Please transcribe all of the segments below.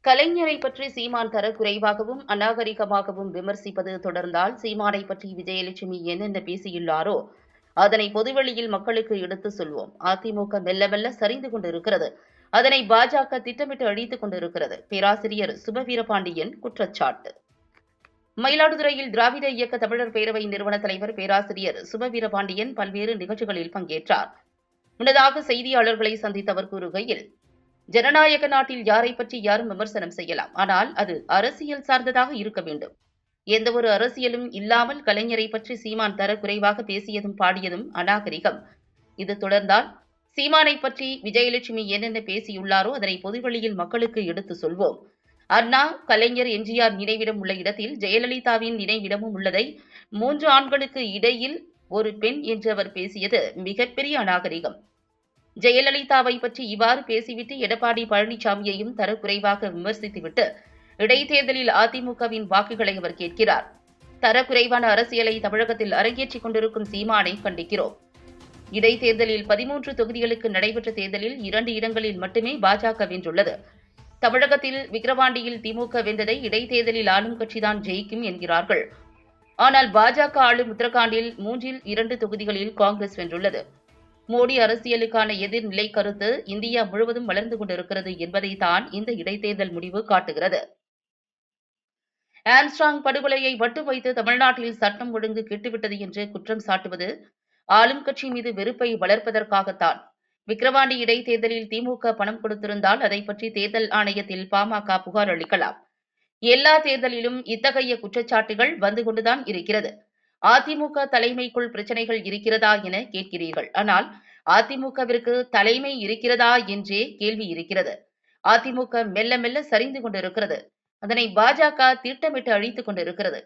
கலைஞரை பற்றி சீமான் தரக்குறைவாகவும் அநாகரிகமாகவும் விமர்சிப்பது தொடர்ந்தால் சீமானை பற்றி விஜயலட்சுமி என்னென்ன பேசியுள்ளாரோ அதனை பொதுவெளியில் மக்களுக்கு எடுத்துச் சொல்வோம். அதிமுக மெல்ல மெல்ல சரிந்து கொண்டிருக்கிறது. அதனை பாஜக திட்டமிட்டு அழித்துக் கொண்டிருக்கிறது. பேராசிரியர் சுபவீரபாண்டியன் குற்றச்சாட்டு. மயிலாடுதுறையில் திராவிட இயக்க தமிழர் பேரவை நிறுவன தலைவர் பேராசிரியர் சுபவீரபாண்டியன் பல்வேறு நிகழ்ச்சிகளில் பங்கேற்றார். முன்னதாக செய்தியாளர்களை சந்தித்த அவர் கூறுகையில், ஜனநாயக நாட்டில் யாரை பற்றி யாரும் விமர்சனம் செய்யலாம். ஆனால் அது அரசியல் சார்ந்ததாக இருக்க வேண்டும். எந்தவொரு அரசியலும் இல்லாமல் கலைஞரை பற்றி சீமான் தரக்குறைவாக பேசியதும் பாடியதும் அநாகரிகம். இது தொடர்ந்தால் சீமானை பற்றி விஜயலட்சுமி என்னென்ன பேசியுள்ளாரோ அதனை பொதுவெளியில் மக்களுக்கு எடுத்து சொல்வோம். அண்ணா, கலைஞர், எம்ஜிஆர் நினைவிடம் உள்ள இடத்தில் ஜெயலலிதாவின் நினைவிடமும் உள்ளதை 3 ஆண்களுக்கு இடையில் ஒரு பெண் என்று அவர் பேசியது மிகப்பெரிய அநாகரிகம். ஜெயலலிதாவை பற்றி இவ்வாறு பேசிவிட்டு எடப்பாடி பழனிசாமியையும் தரக்குறைவாக விமர்சித்துவிட்டு இடைத்தேர்தலில் அதிமுகவின் வாக்குகளை அவர் கேட்கிறார். தரக்குறைவான அரசியலை தமிழகத்தில் அரங்கேற்றிக் கொண்டிருக்கும் சீமானை கண்டிக்கிறோம். இடைத்தேர்தலில் 13 தொகுதிகளுக்கு நடைபெற்ற தேர்தலில் 2 இடங்களில் மட்டுமே பாஜக வென்றுள்ளது. தமிழகத்தில் விக்கிரவாண்டியில் திமுக வென்றதை இடைத்தேர்தலில் ஆளும் கட்சிதான் ஜெயிக்கும் என்கிறார்கள். ஆனால் பாஜக ஆளும் உத்தரகாண்டில் 3இல் 2 தொகுதிகளில் காங்கிரஸ் வென்றுள்ளது. மோடி அரசியலுக்கான எதிர்நிலை கருத்து இந்தியா முழுவதும் வளர்ந்து கொண்டிருக்கிறது என்பதைத்தான் இந்த இடைத்தேர்தல் முடிவு காட்டுகிறது. ஆம்ஸ்ட்ராங் படுகொலையை மட்டும் வைத்து தமிழ்நாட்டில் சட்டம் ஒழுங்கு கெட்டுவிட்டது என்று குற்றம் சாட்டுவது ஆளும் கட்சி மீது வெறுப்பை வளர்ப்பதற்காகத்தான். விக்கிரவாண்டி இடைத்தேர்தலில் திமுக பணம் கொடுத்திருந்தால் அதை பற்றி தேர்தல் ஆணையத்தில் பாமக புகார் அளிக்கலாம். எல்லா தேர்தலிலும் இத்தகைய குற்றச்சாட்டுகள் வந்து கொண்டுதான் இருக்கிறது. அதிமுக தலைமைக்குள் பிரச்சனைகள் இருக்கிறதா என கேட்கிறீர்கள். ஆனால் அதிமுகவிற்கு தலைமை இருக்கிறதா என்றே கேள்வி இருக்கிறது. அதிமுக மெல்ல மெல்ல சரிந்து கொண்டிருக்கிறது. அதனை பாஜக திட்டமிட்டு அழித்துக் கொண்டிருக்கிறது.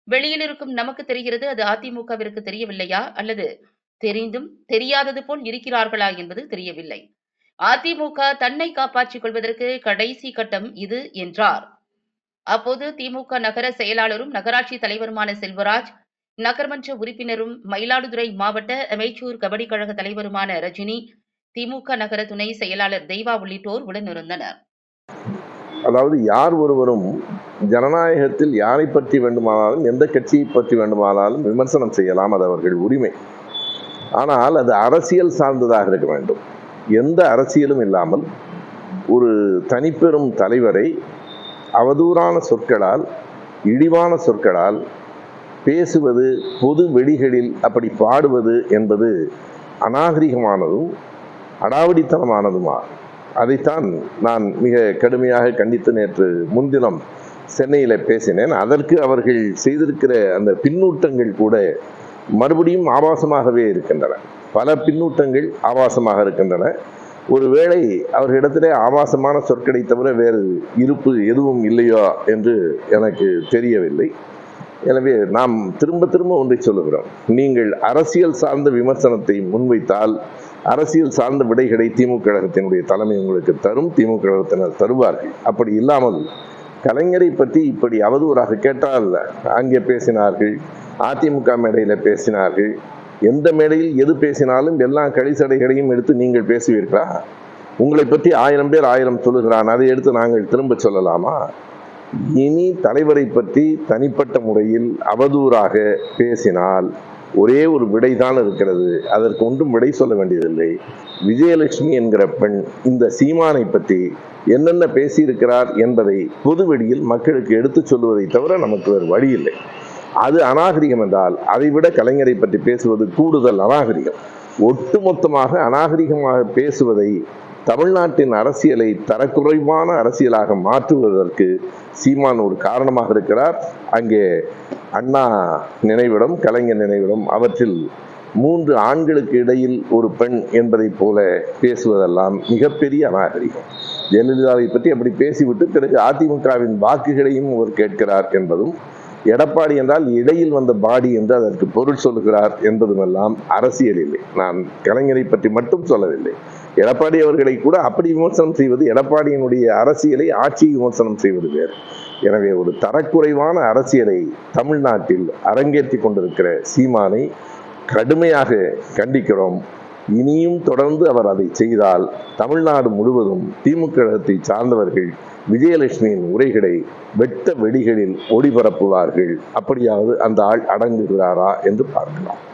வெளியில் இருக்கும் நமக்கு தெரிகிறது, அது அதிமுகவிற்கு தெரியவில்லையா அல்லது தெரிந்தும் தெரியாதது போல் இருக்கிறார்களா என்பது தெரியவில்லை. அதிமுக தன்னை காப்பாற்றிக் கொள்வதற்கு கடைசி கட்டம் இது என்றார். அப்போது திமுக நகர செயலாளரும் நகராட்சி தலைவருமான செல்வராஜ், நகர்மன்ற உறுப்பினரும் மயிலாடுதுறை மாவட்ட அமைச்சூர் கபடி கழக தலைவருமான ரஜினி, திமுக நகர துணை செயலாளர் தெய்வா உள்ளிட்டோர் உடனிருந்தனர். அதாவது யார் ஒருவரும் ஜனநாயகத்தில் யாரை பற்றி வேண்டுமானாலும் எந்த கட்சியை பற்றி வேண்டுமானாலும் விமர்சனம் செய்யலாம், அது அவர்கள் உரிமை. ஆனால் அது அரசியல் சார்ந்ததாக இருக்க வேண்டும். எந்த அரசியலும் இல்லாமல் ஒரு தனிப்பெரும் தலைவரை அவதூறான சொற்களால், இழிவான சொற்களால் பேசுவது, பொது வெளிகளில் அப்படி பாடுவது என்பது அநாகரிகமானதும் அடாவடித்தனமானதுமாகும். அதைத்தான் நான் மிக கடுமையாக கண்டித்து நேற்று முன்தினம் சென்னையில் பேசினேன். அதற்கு அவர்கள் செய்திருக்கிற அந்த பின்னூட்டங்கள் கூட மறுபடியும் ஆபாசமாகவே இருக்கின்றன. பல பின்னூட்டங்கள் ஆபாசமாக இருக்கின்றன. ஒருவேளை அவர்களிடத்திலே ஆபாசமான சொற்களை தவிர வேறு இருப்பு எதுவும் இல்லையோ என்று எனக்கு தெரியவில்லை. எனவே நாம் திரும்ப திரும்ப ஒன்றை சொல்லுகிறோம், நீங்கள் அரசியல் சார்ந்த விமர்சனத்தை முன்வைத்தால் அரசியல் சார்ந்த விடைகளை திமுக கழகத்தினுடைய தலைமை உங்களுக்கு தரும், திமுக கழகத்தினர் தருவார்கள். அப்படி இல்லாமல் கலைஞரை பற்றி இப்படி அவதூறாக கேட்டால் அங்கே பேசினார்கள், அதிமுக மேடையில் பேசினார்கள், எந்த மேடையில் எது பேசினாலும் எல்லா கழிசடைகளையும் எடுத்து நீங்கள் பேசுவீர்களா? உங்களை பற்றி 1000 பேர் 1000 சொல்லுகிறான், அதை எடுத்து நாங்கள் திரும்ப சொல்லலாமா? இனி தலைவரை பற்றி தனிப்பட்ட முறையில் அவதூறாக பேசினால் ஒரே ஒரு விடைதான் இருக்கிறது. அதற்கு ஒன்றும் விடை சொல்ல வேண்டியதில்லை. விஜயலட்சுமி என்கிற பெண் இந்த சீமானை பற்றி என்னென்ன பேசியிருக்கிறார் என்பதை பொதுவெளியில் மக்களுக்கு எடுத்து சொல்லுவதை தவிர நமக்கு வேறு வழி இல்லை. அது அநாகரிகம் என்றால் அதைவிட கலைஞரை பற்றி பேசுவது கூடுதல் அநாகரிகம். ஒட்டுமொத்தமாக அநாகரிகமாக பேசுவதை, தமிழ்நாட்டின் அரசியலை தரக்குறைவான அரசியலாக மாற்றுவதற்கு சீமான் ஒரு காரணமாக இருக்கிறார். அங்கே அண்ணா நினைவிடம், கலைஞர் நினைவிடம், அவற்றில் 3 ஆண்களுக்கு இடையில் ஒரு பெண் என்பதை போல பேசுவதெல்லாம் மிகப்பெரிய அநாகரிகம். ஜெயலலிதாவை பற்றி அப்படி பேசிவிட்டு பிறகு அதிமுகவின் வாக்குகளையும் அவர் கேட்கிறார் என்பதும், எடப்பாடி என்றால் இடையில் வந்த பாடி என்று அதற்கு பொருள் சொல்லுகிறார் என்பதுமெல்லாம் அரசியல் இல்லை. நான் கலைஞரை பற்றி மட்டும் சொல்லவில்லை, எடப்பாடி அவர்களை கூட அப்படி விமர்சனம் செய்வது, எடப்பாடியினுடைய அரசியலை, ஆட்சி விமர்சனம் செய்வது வேறு. எனவே ஒரு தரக்குறைவான அரசியலை தமிழ்நாட்டில் அரங்கேற்றி கொண்டிருக்கிற சீமானை கடுமையாக கண்டிக்கிறோம். இனியும் தொடர்ந்து அவர் அதை செய்தால் தமிழ்நாடு முழுவதும் திமுக கழகத்தை சார்ந்தவர்கள் விஜயலட்சுமியின் உரைகளை வெட்ட வெடிகளில் ஒளிபரப்புவார்கள். அப்படியாவது அந்த ஆள் அடங்குகிறாரா என்று பார்க்கலாம்.